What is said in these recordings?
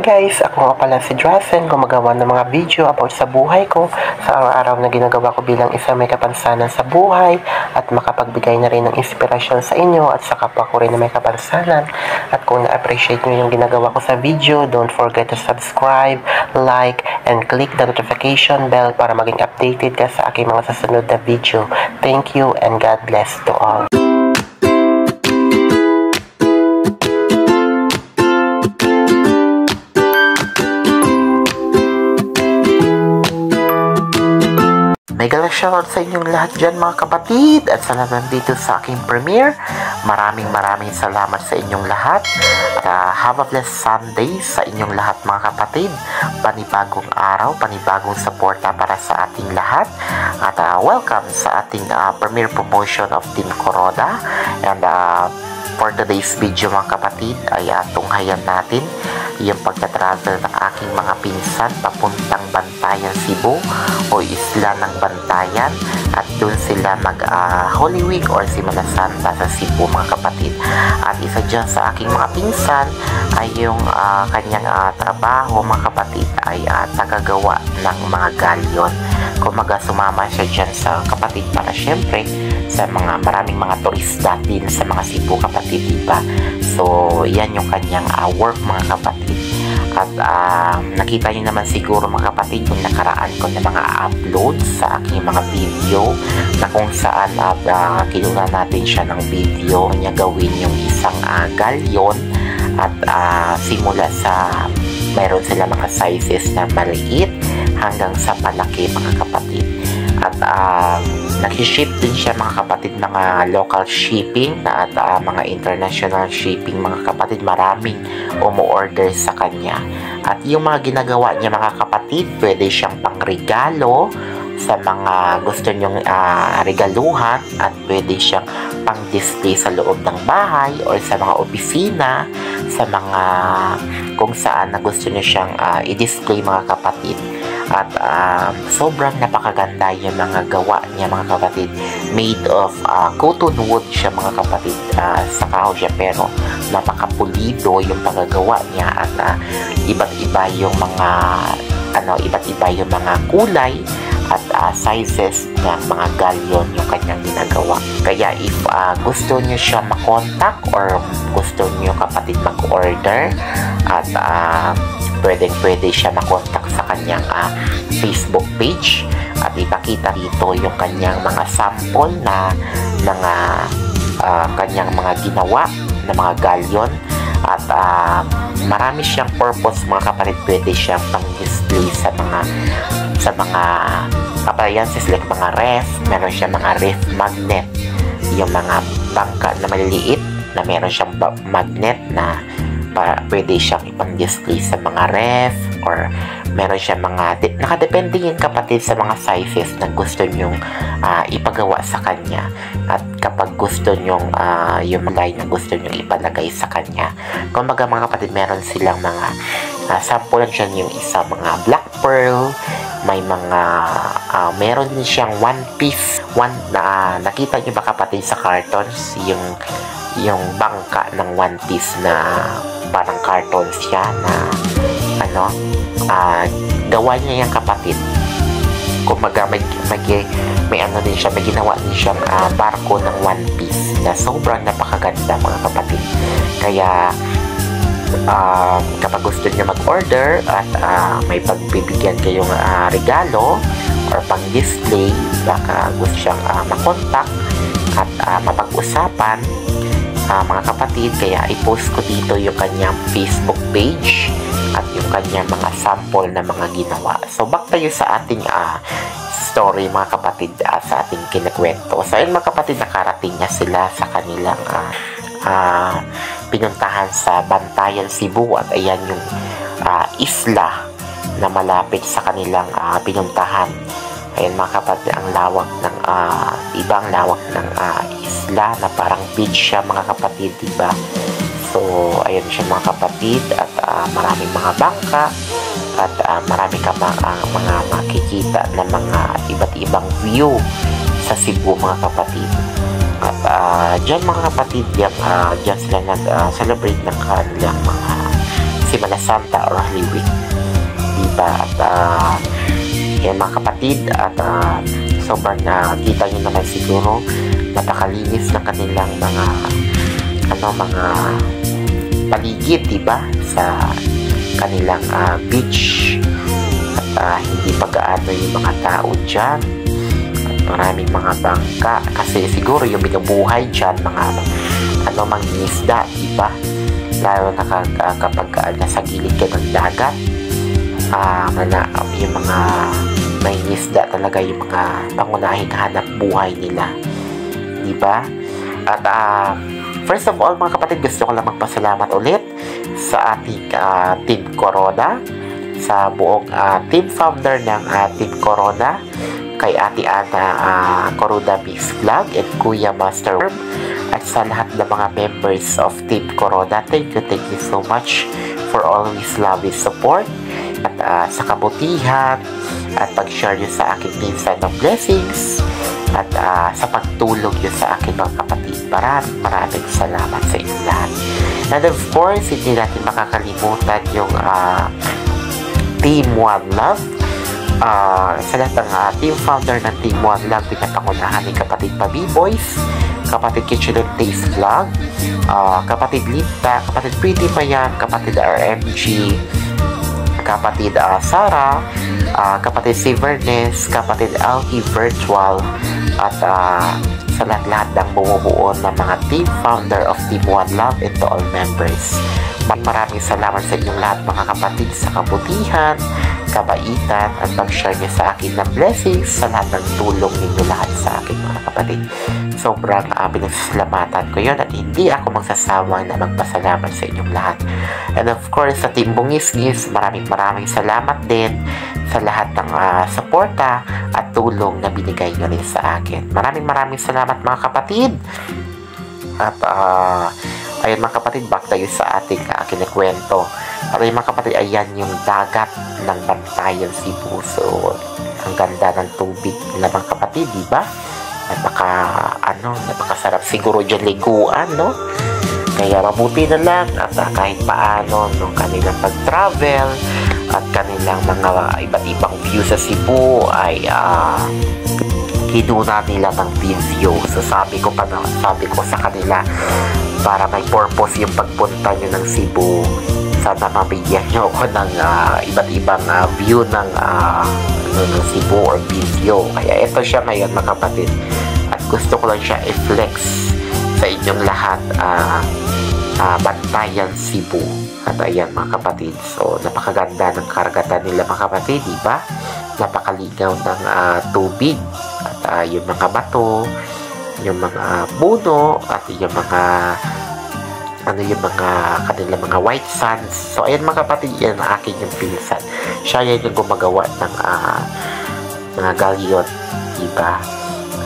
guys, ako nga pala si Drazen, gumagawa ng mga video about sa buhay ko, sa araw-araw na ginagawa ko bilang isang may kapansanan sa buhay at makapagbigay na rin ng inspirasyon sa inyo at sa kapwa ko rin na may kapansanan. At kung na-appreciate nyo yung ginagawa ko sa video, don't forget to subscribe, like, and click the notification bell para maging updated ka sa aking mga susunod na video. Thank you and God bless to all. Mega shoutout sa inyong lahat dyan mga kapatid at sa lahat nandito sa aking premiere. Maraming salamat sa inyong lahat. Have a blessed Sunday sa inyong lahat mga kapatid. Panibagong araw, panibagong suporta para sa ating lahat. At welcome sa ating premiere promotion of Team Kuroda. And for today's video mga kapatid ay tunghayan natin yung pagta-travel ng aking mga pinsan papuntang Bantayan, Cebu o Isla ng Bantayan at doon sila mag Holy Week or Semana Santa sa Cebu mga kapatid. At isa dyan sa aking mga pinsan ay yung kanyang trabaho mga kapatid ay tagagawa ng mga galyon. Kumaga sumama siya dyan sa kapatid para syempre sa mga maraming mga turista din sa mga Cebu kapatid, diba? So yan yung kanyang work mga kapatid. At nakita nyo naman siguro mga kapatid yung nakaraan ko na mga upload sa aking mga video na kung saan kinuha natin siya ng video niya gawin yung isang galyon at simula sa mayroon sila mga sizes na maliit hanggang sa palaki mga kapatid. At nag-ship din siya mga kapatid, mga local shipping at mga international shipping mga kapatid. Maraming umu-order sa kanya. At yung mga ginagawa niya mga kapatid, pwede siyang pangregalo sa mga gusto nyong regaluhan at pwede siyang pang-display sa loob ng bahay or sa mga opisina, sa mga kung saan na gusto niyo siyang i-display mga kapatid. At sobrang napakaganda yung mga gawa niya mga kapatid. Made of cotton wood siya mga kapatid. Sa kahoy siya pero napakapulido yung pagagawa niya at iba't iba yung mga kulay at sizes ng mga galyon yung kanyang ginagawa. Kaya if gusto niyo siya makontak or gusto niyo kapatid mag-order at pwede siya makontak sa kanyang Facebook page at ipakita dito yung kanyang mga sample na mga kanyang mga ginawa na mga galyon at marami siyang purpose mga kapatid. Pwede siyang pang-display sa mga appliances like mga ref, meron siyang mga ref magnet, yung mga bangka na maliliit na meron siyang magnet na pwede siyang ipang-display sa mga ref or meron siyang mga nakadepende yun kapatid sa mga sizes na gusto nyong ipagawa sa kanya. At kapag gusto nyong yung mga na gusto nyong ipalagay sa kanya, kumbaga mga kapatid meron silang mga sample dyan. Yung isa mga black pearl, may mga meron din siyang one piece nakita nyo ba kapatid sa cartons yung bangka ng one piece na parang carton siya na gawa niya yung kapatid. Kumbaga may din siya, may ginawa din siyang barko ng one piece na sobrang napakaganda mga kapatid. Kaya kapag gusto niyo mag-order at may pagbibigyan kayong regalo or pang-display, baka gusto siyang makontak at mapag-usapan mga kapatid, kaya i-post ko dito yung kanyang Facebook page at yung kanyang mga sample na mga ginawa. So back tayo sa ating story mga kapatid, sa ating kinakwento. So ayun mga kapatid, nakarating niya sila sa kanilang pinuntahan sa Bantayan, Cebu at ayan yung isla na malapit sa kanilang pinuntahan. Ayan mga kapatid, ang lawak ng ibang lawak ng isla na parang beach siya mga kapatid, diba? So ayan siya mga kapatid at maraming mga bangka at marami ka mga makikita na mga iba't ibang view sa Cebu mga kapatid. At dyan mga kapatid, dyan sila nag-celebrate ng kanilang mga Semana Santa or Holy Week. Diba? At yan mga kapatid, at sobrang kita nyo naman siguro napakalinis ng kanilang mga mga paligid, diba? Sa kanilang beach, at hindi pag-aano yung mga tao dyan, at maraming mga bangka kasi siguro yung binubuhay dyan mga mangingisda, diba? Lalo na kapag nasa gilid ka ng dagat, yung mga mangingisda talaga yung mga pangunahing hanap buhay nila, diba? At first of all mga kapatid, gusto ko lang magpasalamat ulit sa ating Team Corona, sa buong team founder ng Team Corona, kay Ate Ana Coruda Mix Vlog and Kuya Master Worm, at sa lahat ng mga members of Team Corona. Thank you so much for always loving support, at sa kabutihan at pag-share nyo sa akin minsan ng blessings, at sa pagtulong nyo sa akin mga kapatid. Maraming salamat sa inyo lahat. And of course, hindi natin makakalimutan yung Team One Love. Sa lahat ng team founder ng Team One Love, pinapangunahan ni kapatid Pabi Boys, kapatid Kitchen and Taste Vlog, kapatid Linta, kapatid Pretty Mayan, kapatid RMG, kapatid Sarah, kapatid Sivernes, kapatid Alki Virtual, at sa lahat-lahat ng bumubuo ng mga team founder of Team One Love and to all members. Maraming salamat sa inyong lahat mga kapatid sa kabutihan, kabaitan, at pag-share niyo sa akin ng blessings, sa lahat ng tulong ninyo lahat sa akin mga kapatid. Sobrang pinagsasalamatan ko yun, at hindi ako magsasawa na magpasalamat sa inyong lahat. And of course, sa Team Bungis-Gis, maraming salamat din sa lahat ng suporta at tulong na binigay nyo rin sa akin. Maraming salamat mga kapatid. At ayun mga kapatid, back tayo sa ating kinikwento. At ayun mga kapatid, ayan yung dagat ng Bantayan, Cebu. So, ang ganda ng tubig nila mga kapatid, diba? Napakasarap siguro dyan liguan, no? Kaya mabuti na lang at kahit paano nung kanilang pag-travel at kanilang mga iba't ibang view sa Cebu ay kinuna nila ng video. So sabi ko sa kanila, para may purpose yung pagpunta nyo ng Cebu, sana mabigyan nyo ako ng iba't ibang view ng Cebu or video. Kaya ito siya ngayon mga kapatid, at gusto ko lang siya i-flex sa inyong lahat. Bantayan, Cebu. At ayan mga kapatid, so napakaganda ng karagatan nila mga kapatid, diba? Napakaligaw ng tubig, at yung mga bato, yung mga puno, at yung mga kanilang mga white sands. So ayan mga kapatid, yan ang aking yung pinsan. Siya yan yung gumagawa ng mga galyon, diba?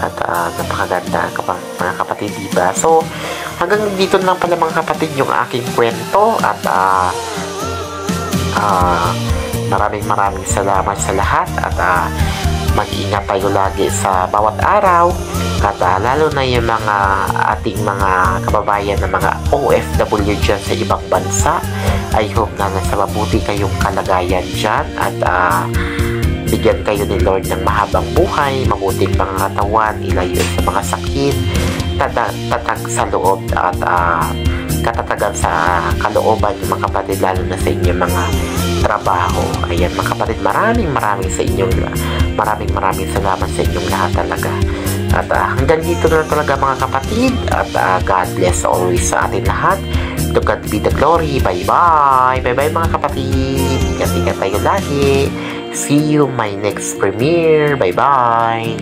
At napakaganda mga kapatid, diba? So hanggang dito lang pala mga kapatid yung aking kwento, at maraming salamat sa lahat, at mag-ingat tayo lagi sa bawat araw, at lalo na yung mga ating mga kababayan na mga OFW dyan sa ibang bansa. I hope na nasa mabuti kayong kalagayan dyan, at bigyan kayo ni Lord ng mahabang buhay, mabuting pangangatawan, ilayo sa mga sakit, tatag sa loob, at katatagan sa kalooban yung mga kapatid, lalo na sa inyong mga trabaho. Ayan mga kapatid, maraming salamat sa inyong lahat talaga. At hanggang dito na talaga mga kapatid, at God bless always sa atin lahat. To God be the glory. Bye bye mga kapatid. Ingat tayo lagi. See you my next premiere. Bye bye.